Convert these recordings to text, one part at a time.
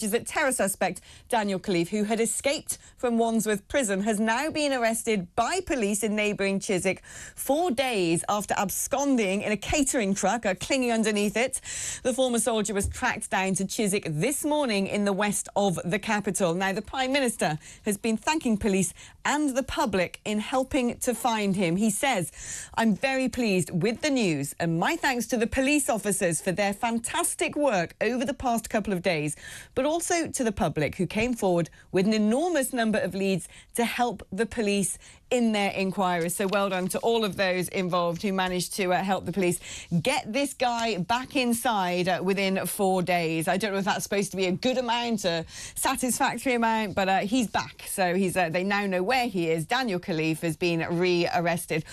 is that terror suspect Daniel Khalife, who had escaped from Wandsworth Prison, has now been arrested by police in neighbouring Chiswick 4 days after absconding in a catering truck, clinging underneath it. The former soldier was tracked down to Chiswick this morning in the west of the capital. Now, the Prime Minister has been thanking police and the public in helping to find him. He says, "I'm very pleased with the news, and my thanks to the police officers for their fantastic work over the past couple of days, but also to the public who came forward with an enormous number of leads to help the police in their inquiries." So well done to all of those involved who managed to help the police get this guy back inside within 4 days. I don't know if that's supposed to be a good amount, a satisfactory amount, but he's back. So they now know where he is. Daniel Khalife has been re-arrested.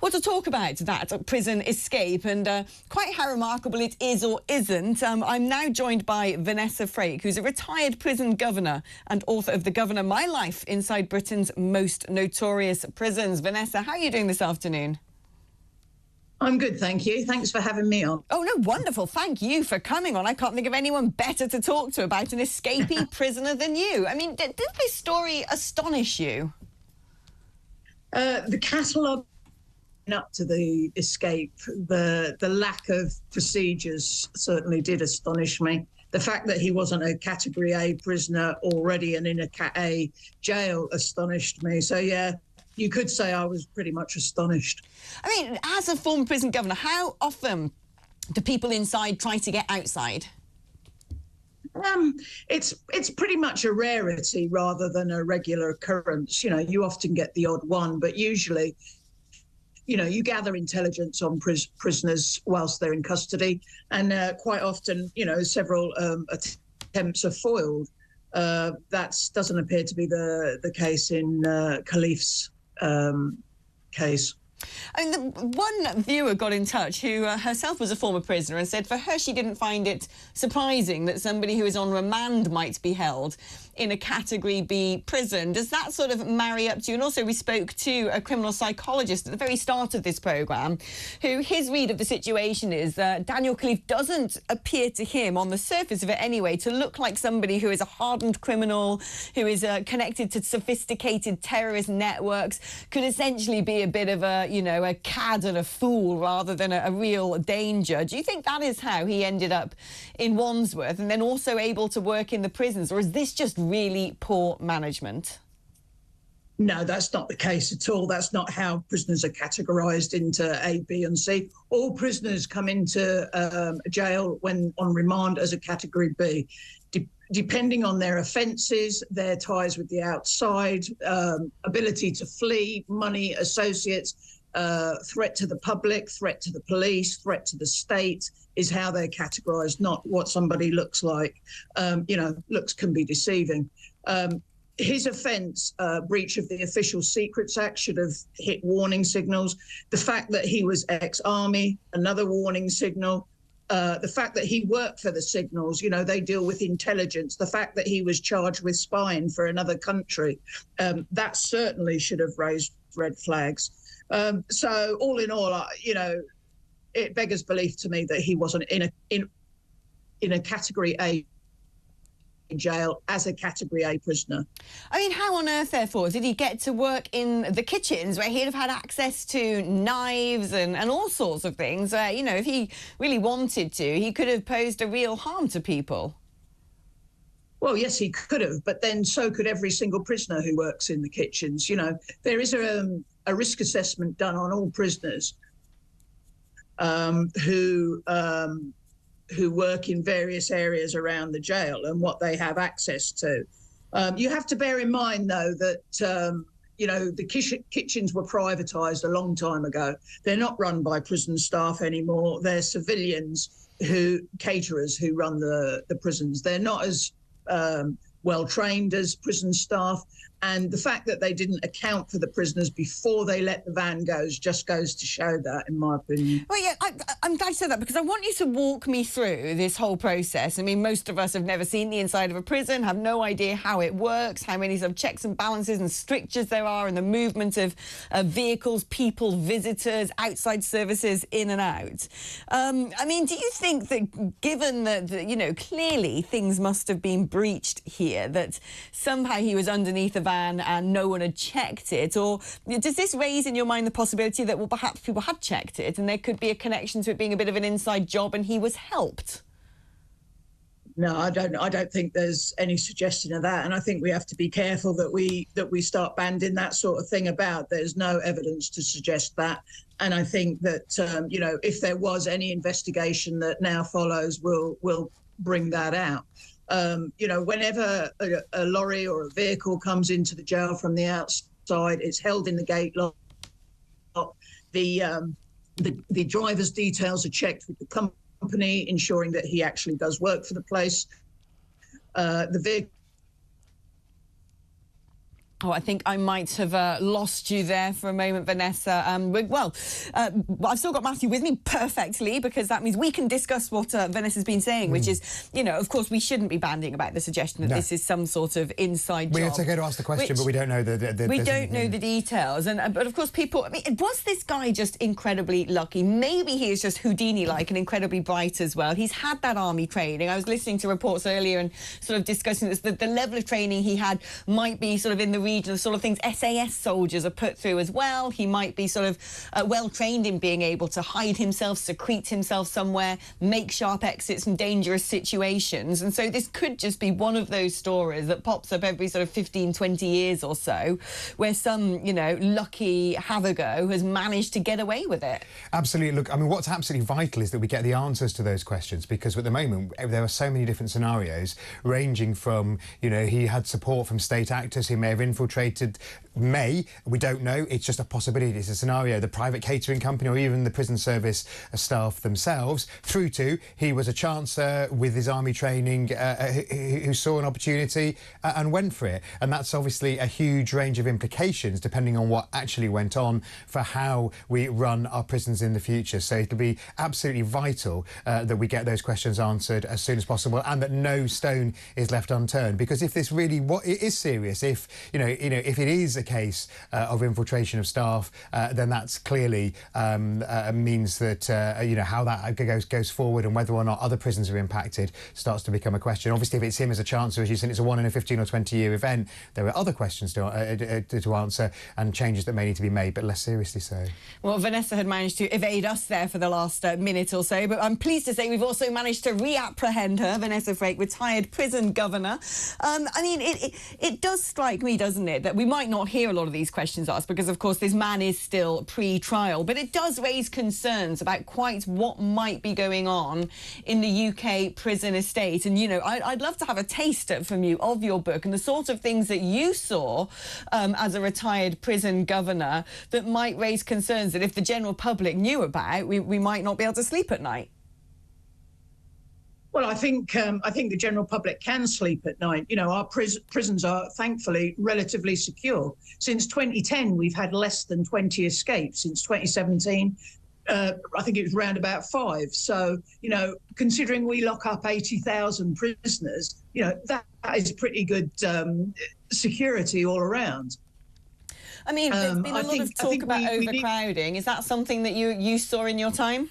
Well, to talk about that prison escape and quite how remarkable it is or isn't, I'm now joined by Vanessa Frake, who's a retired prison governor and author of The Governor, My Life Inside Britain's Most Notorious Prisons. Vanessa, how are you doing this afternoon? I'm good, thank you. Thanks for having me on. Oh, no, wonderful. Thank you for coming on. I can't think of anyone better to talk to about an escapee prisoner than you. I mean, did this story astonish you? The catalogue up to the escape, the lack of procedures certainly did astonish me. The fact that he wasn't a Category A prisoner already and in a Cat A jail astonished me. So, yeah, you could say I was pretty much astonished. I mean, as a former prison governor, how often do people inside try to get outside? It's pretty much a rarity rather than a regular occurrence. You know, you often get the odd one, but usually, you know, you gather intelligence on prisoners whilst they're in custody, and quite often, you know, several attempts are foiled. That doesn't appear to be the case in Khalife's case. I mean, one viewer got in touch who herself was a former prisoner and said for her she didn't find it surprising that somebody who is on remand might be held in a Category B prison. Does that sort of marry up to you? And also we spoke to a criminal psychologist at the very start of this programme who his read of the situation is Daniel Khalife doesn't appear to him, on the surface of it anyway, to look like somebody who is a hardened criminal, who is connected to sophisticated terrorist networks, could essentially be a bit of a, you know, a cad and a fool rather than a real danger. Do you think that is how he ended up in Wandsworth and then also able to work in the prisons, or is this just really poor management? No, that's not the case at all. That's not how prisoners are categorised into A, B and C. All prisoners come into jail when on remand as a Category B. Depending on their offences, their ties with the outside, ability to flee, money, associates, threat to the public, threat to the police, threat to the state is how they're categorised, not what somebody looks like. You know, looks can be deceiving. His offence, breach of the Official Secrets Act, should have hit warning signals. The fact that he was ex-army, another warning signal. The fact that he worked for the signals, you know, they deal with intelligence. The fact that he was charged with spying for another country, that certainly should have raised red flags. So all in all, you know, it beggars belief to me that he wasn't in a Category A jail as a Category A prisoner. I mean, how on earth, therefore, did he get to work in the kitchens where he'd have had access to knives and all sorts of things? You know, if he really wanted to, he could have posed a real harm to people. Well, yes, he could have, but then so could every single prisoner who works in the kitchens. You know, there is a risk assessment done on all prisoners who work in various areas around the jail and what they have access to. You have to bear in mind, though, that, you know, the kitchens were privatised a long time ago. They're not run by prison staff anymore. They're civilians caterers who run the prisons. They're not as well trained as prison staff, And the fact that they didn't account for the prisoners before they let the van go just goes to show that, in my opinion. Well, yeah, I'm glad you said that, because I want you to walk me through this whole process. I mean, most of us have never seen the inside of a prison, have no idea how it works, how many sort of checks and balances and strictures there are, and the movement of vehicles, people, visitors, outside services in and out. I mean, do you think that, given that, you know, clearly things must have been breached here, that somehow he was underneath a van and no one had checked it? Or does this raise in your mind the possibility that, well, perhaps people had checked it and there could be a connection to it being a bit of an inside job and he was helped? No, I don't think there's any suggestion of that, and I think we have to be careful that we start banding that sort of thing about. There's no evidence to suggest that, and I think that you know, if there was any investigation that now follows, we'll bring that out. You know, whenever a lorry or a vehicle comes into the jail from the outside, it's held in the gate lock. The driver's details are checked with the company, ensuring that he actually does work for the place. The vehicle. Oh, I think I might have lost you there for a moment, Vanessa. Well, I've still got Matthew with me perfectly, because that means we can discuss what Vanessa's been saying, which is, you know, of course, we shouldn't be banding about the suggestion that this is some sort of inside job. We're going to ask the question, but we don't know we don't know the details. But of course, people, I mean, was this guy just incredibly lucky? Maybe he is just Houdini-like and incredibly bright as well. He's had that army training. I was listening to reports earlier and sort of discussing this. The level of training he had might be sort of in the region of the sort of things SAS soldiers are put through as well. He might be sort of well trained in being able to hide himself, secrete himself somewhere, make sharp exits from dangerous situations. And so this could just be one of those stories that pops up every sort of 15, 20 years or so, where some, you know, lucky have-a-go has managed to get away with it. Absolutely. Look, I mean, what's absolutely vital is that we get the answers to those questions, because at the moment there are so many different scenarios, ranging from, you know, he had support from state actors who may have infiltrated, we don't know, it's just a possibility, it's a scenario, the private catering company or even the prison service staff themselves, through to he was a chancer with his army training who saw an opportunity and went for it. And that's obviously a huge range of implications depending on what actually went on for how we run our prisons in the future. So it'll be absolutely vital that we get those questions answered as soon as possible, and that no stone is left unturned. Because if this really it is serious, if if it is a case of infiltration of staff, then that's clearly means that how that goes forward and whether or not other prisons are impacted starts to become a question. Obviously, if it's him as a chancellor, as you said, it's a 1 in a 15 or 20 year event, there are other questions to answer and changes that may need to be made, but less seriously so. Well, Vanessa had managed to evade us there for the last minute or so, but I'm pleased to say we've also managed to reapprehend her, Vanessa Frake, retired prison governor. I mean, it does strike me, doesn't it, that we might not hear a lot of these questions asked because, of course, this man is still pre-trial, but it does raise concerns about quite what might be going on in the UK prison estate. And, you know, I'd love to have a taste from you of your book and the sort of things that you saw as a retired prison governor that might raise concerns that if the general public knew about, we might not be able to sleep at night. Well, I think the general public can sleep at night. You know, our prisons are thankfully relatively secure. Since 2010, we've had less than 20 escapes. Since 2017, I think it was around about 5. So, you know, considering we lock up 80,000 prisoners, you know, that is pretty good security all around. I mean, there's been a lot of talk about overcrowding. Is that something that you saw in your time?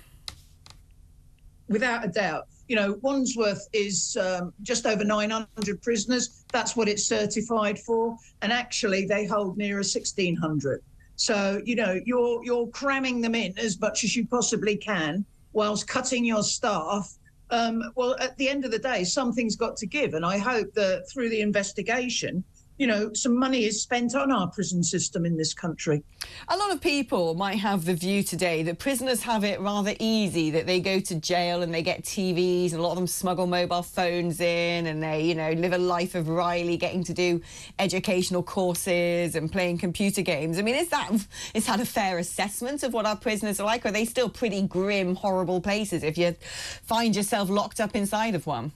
Without a doubt. You know, Wandsworth is just over 900 prisoners. That's what it's certified for. And actually, they hold nearer 1,600. So, you know, you're cramming them in as much as you possibly can whilst cutting your staff. Well, at the end of the day, something's got to give. And I hope that through the investigation, you know, some money is spent on our prison system in this country. A lot of people might have the view today that prisoners have it rather easy, that they go to jail and they get TVs, and a lot of them smuggle mobile phones in, and they, you know, live a life of Riley, getting to do educational courses and playing computer games. I mean, is that a fair assessment of what our prisoners are like? Or are they still pretty grim, horrible places if you find yourself locked up inside of one?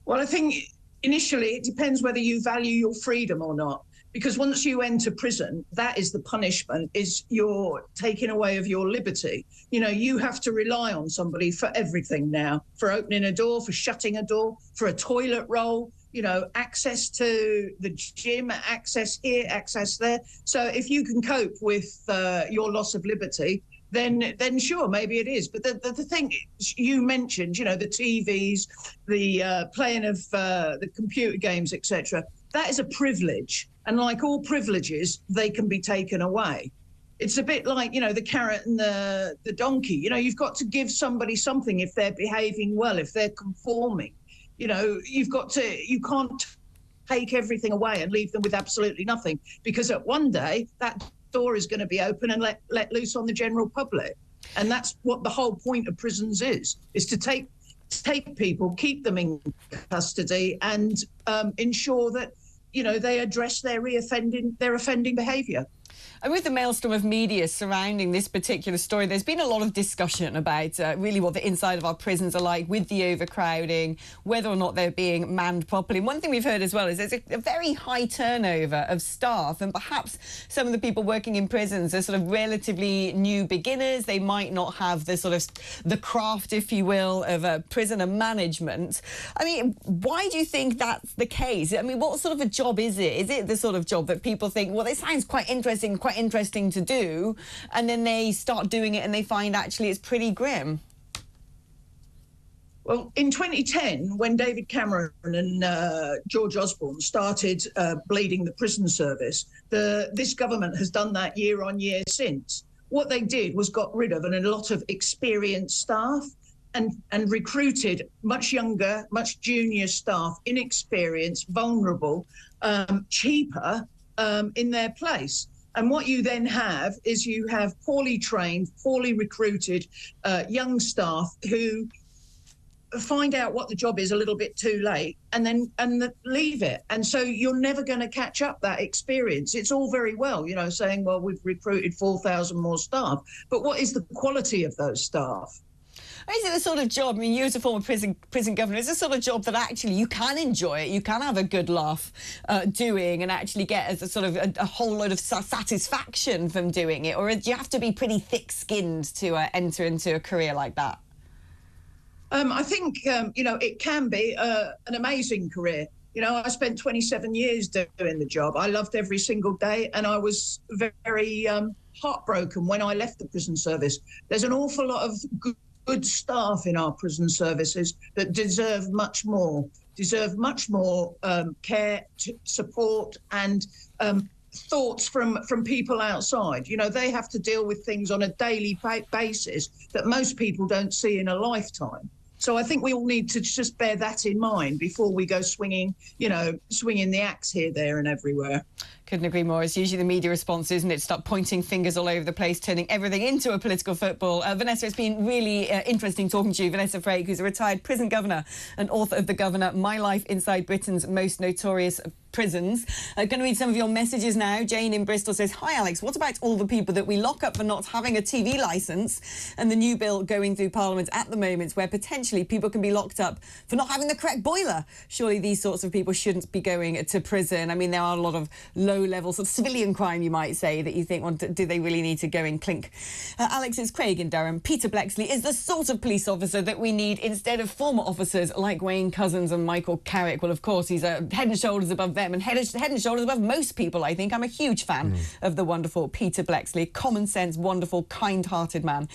Well, I think initially, it depends whether you value your freedom or not. Because once you enter prison, that is the punishment, is you're taking away of your liberty. You know, you have to rely on somebody for everything now, for opening a door, for shutting a door, for a toilet roll, you know, access to the gym, access here, access there. So if you can cope with your loss of liberty, then sure, maybe it is. But the thing you mentioned, you know, the TVs, the playing of the computer games, etc., that is a privilege. And like all privileges, they can be taken away. It's a bit like, you know, the carrot and the donkey. You know, you've got to give somebody something if they're behaving well, if they're conforming. You know, you can't take everything away and leave them with absolutely nothing, because at one day that door is going to be open and let loose on the general public. And that's what the whole point of prisons is to take people, keep them in custody, and ensure that, you know, they address their offending behaviour. And with the maelstrom of media surrounding this particular story, there's been a lot of discussion about really what the inside of our prisons are like with the overcrowding, whether or not they're being manned properly. And one thing we've heard as well is there's a very high turnover of staff, and perhaps some of the people working in prisons are sort of relatively new beginners. They might not have the sort of the craft, if you will, of prisoner management. I mean, why do you think that's the case? I mean, what sort of a job is it? Is it the sort of job that people think, well, it sounds quite interesting to do, and then they start doing it and they find actually it's pretty grim? Well, in 2010, when David Cameron and George Osborne started bleeding the prison service, this government has done that year on year since. What they did was got rid of a lot of experienced staff and recruited much younger, much junior staff, inexperienced, vulnerable, cheaper in their place. And what you then have is you have poorly trained, poorly recruited young staff who find out what the job is a little bit too late and then leave it. And so you're never going to catch up that experience. It's all very well, you know, saying, well, we've recruited 4,000 more staff. But what is the quality of those staff? Is it the sort of job, I mean, you as a former prison governor, is it the sort of job that actually you can enjoy it, you can have a good laugh doing and actually get as a sort of a whole load of satisfaction from doing it? Or do you have to be pretty thick-skinned to enter into a career like that? I think, you know, it can be an amazing career. You know, I spent 27 years doing the job. I loved every single day, and I was very heartbroken when I left the prison service. There's an awful lot of good staff in our prison services that deserve much more care, support, and thoughts from people outside. You know, they have to deal with things on a daily basis that most people don't see in a lifetime. So I think we all need to just bear that in mind before we go swinging the axe here, there and everywhere. Couldn't agree more. It's usually the media response, isn't it? Start pointing fingers all over the place, turning everything into a political football. Vanessa, it's been really interesting talking to you. Vanessa Frake, who's a retired prison governor and author of The Governor, My Life Inside Britain's Most Notorious Prisons. Going to read some of your messages now. Jane in Bristol says, hi, Alex, what about all the people that we lock up for not having a TV licence and the new bill going through Parliament at the moment where potentially people can be locked up for not having the correct boiler? Surely these sorts of people shouldn't be going to prison. I mean, there are a lot of low-level sort of civilian crime, you might say, that you think, well, do they really need to go and clink? Alex, it's Craig in Durham. Peter Blexley is the sort of police officer that we need instead of former officers like Wayne Couzens and Michael Carrick. Well, of course, he's head and shoulders above them and head and shoulders above most people, I think. I'm a huge fan of the wonderful Peter Blexley. Common sense, wonderful, kind-hearted man.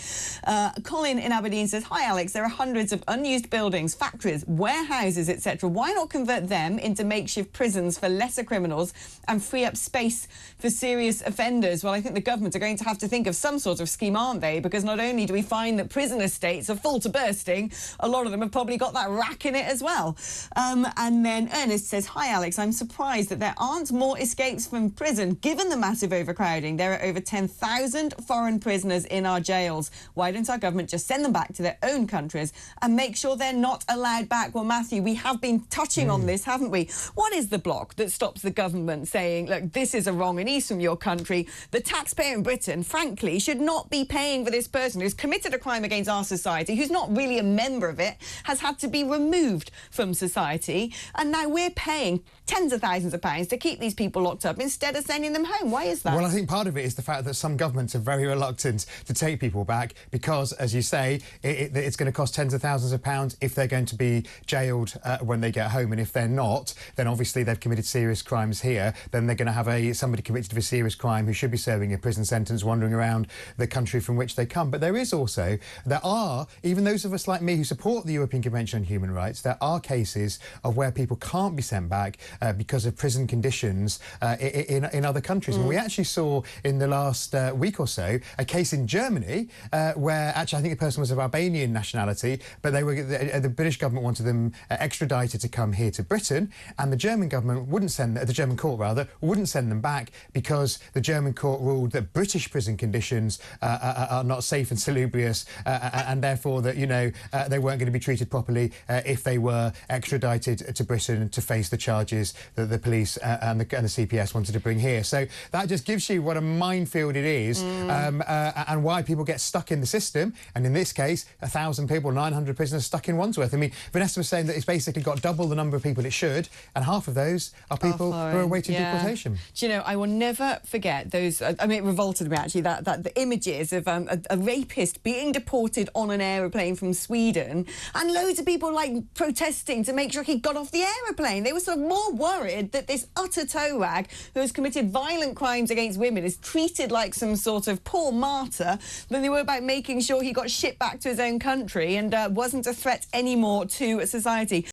Colin in Aberdeen says, hi, Alex, there are hundreds of unused buildings, factories, warehouses, etc. Why not convert them into makeshift prisons for lesser criminals and free up space for serious offenders? Well, I think the government are going to have to think of some sort of scheme, aren't they? Because not only do we find that prison estates are full to bursting, a lot of them have probably got that rack in it as well. And then Ernest says, hi, Alex, I'm surprised that there aren't more escapes from prison. Given the massive overcrowding, there are over 10,000 foreign prisoners in our jails. Why don't our government just send them back to their own countries and make sure they're not allowed back? Well, Matthew, we have been touching on this, haven't we? What is the block that stops the government saying, look, this is a wrong and east from your country? The taxpayer in Britain, frankly, should not be paying for this person who's committed a crime against our society, who's not really a member of it, has had to be removed from society, and now we're paying tens of thousands thousands of pounds to keep these people locked up instead of sending them home. Why is that? Well, I think part of it is the fact that some governments are very reluctant to take people back because, as you say, it's going to cost tens of thousands of pounds if they're going to be jailed when they get home. And if they're not, then obviously they've committed serious crimes here. Then they're going to have somebody convicted of a serious crime who should be serving a prison sentence wandering around the country from which they come. But there are, even those of us like me who support the European Convention on Human Rights, there are cases of where people can't be sent back because of prison conditions in other countries. And we actually saw in the last week or so a case in Germany where actually I think the person was of Albanian nationality, but the British government wanted them extradited to come here to Britain, and the German government the German court wouldn't send them back because the German court ruled that British prison conditions are not safe and salubrious, and therefore that they weren't going to be treated properly if they were extradited to Britain to face the charges that the police and the CPS wanted to bring here. So that just gives you what a minefield it is, and why people get stuck in the system. And in this case, 1,000 people, 900 prisoners stuck in Wandsworth. I mean, Vanessa was saying that it's basically got double the number of people it should, and half of those are people who are awaiting deportation. Do you know, I will never forget those. I mean, it revolted me actually that the images of a rapist being deported on an aeroplane from Sweden, and loads of people like protesting to make sure he got off the aeroplane. They were sort of more worried that this utter toe rag who has committed violent crimes against women is treated like some sort of poor martyr than they were about making sure he got shipped back to his own country and wasn't a threat anymore to society.